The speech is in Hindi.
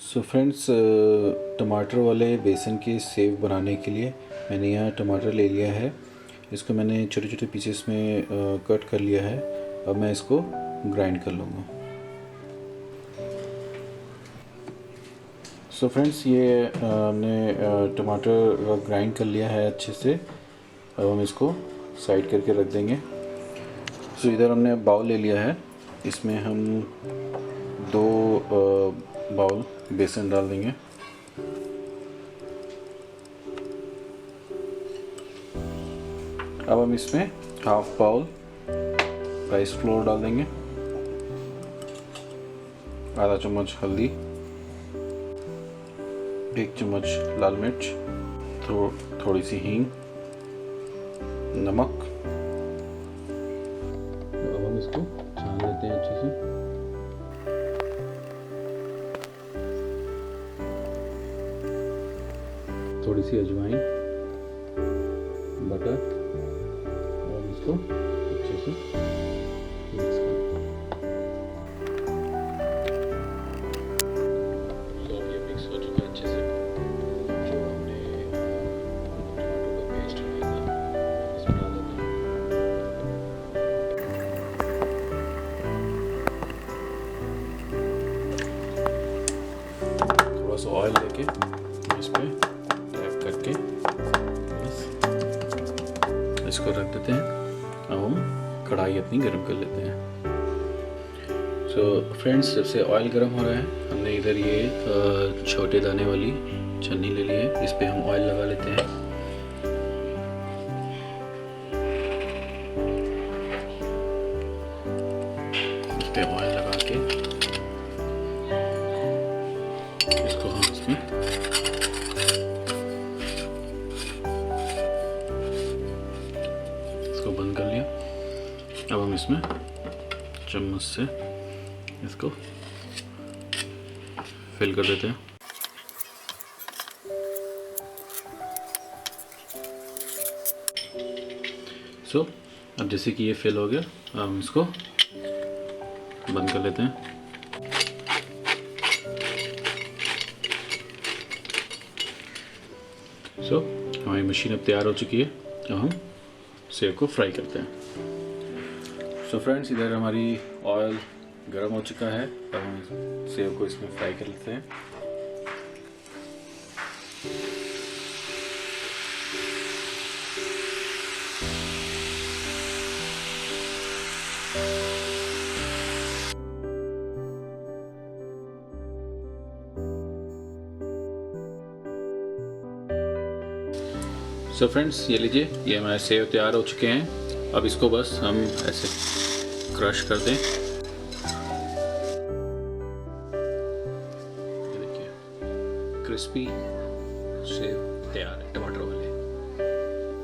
सो फ्रेंड्स, टमाटर वाले बेसन के सेव बनाने के लिए मैंने यहाँ टमाटर ले लिया है। इसको मैंने छोटे छोटे पीसेस में कट कर लिया है। अब मैं इसको ग्राइंड कर लूँगा। सो फ्रेंड्स, ये हमने टमाटर ग्राइंड कर लिया है अच्छे से। अब हम इसको साइड करके रख देंगे। सो इधर हमने बाउल ले लिया है। इसमें हम 2 बाउल बेसन डाल देंगे। अब हम इसमें हाफ बाउल राइस फ्लोर डाल देंगे, आधा चम्मच हल्दी, 1 चम्मच लाल मिर्च, थोड़ी सी हींग, नमक। अब हम इसको छान लेते हैं अच्छे से। थोड़ी सी अजवाइन, बटर, और इसको अच्छे से मिक्स करते हैं। तो ये मिक्स हो चुका है अच्छे से। जो हमने टमाटो का पेस्ट बनाया था इसमें डाल देते हैं। थोड़ा सा ऑयल लेके इस पे टैप करके इसको रख देते हैं। अब हम कढ़ाई अपनी गर्म कर लेते हैं। सो फ्रेंड्स, जब से ऑयल गर्म हो रहा है, हमने इधर ये छोटे दाने वाली छन्नी ले ली है। इस पे हम ऑयल लगा लेते हैं। इस पे ऑयल लगा के इसको हम इसमें बंद कर लिया। अब हम इसमें चम्मच से इसको फिल कर देते हैं। सो अब जैसे कि ये फिल हो गया, अब हम इसको बंद कर लेते हैं। सो हमारी मशीन अब तैयार हो चुकी है। अब हम सेव को फ्राई करते हैं। सो फ्रेंड्स, इधर हमारी ऑयल गर्म हो चुका है। अब हम सेव को इसमें फ्राई कर लेते हैं। सो फ्रेंड्स, ये लीजिए, ये हमारे सेव तैयार हो चुके हैं। अब इसको बस हम ऐसे क्रश कर दें। ये देखिए, क्रिस्पी सेव तैयार है टमाटर वाले।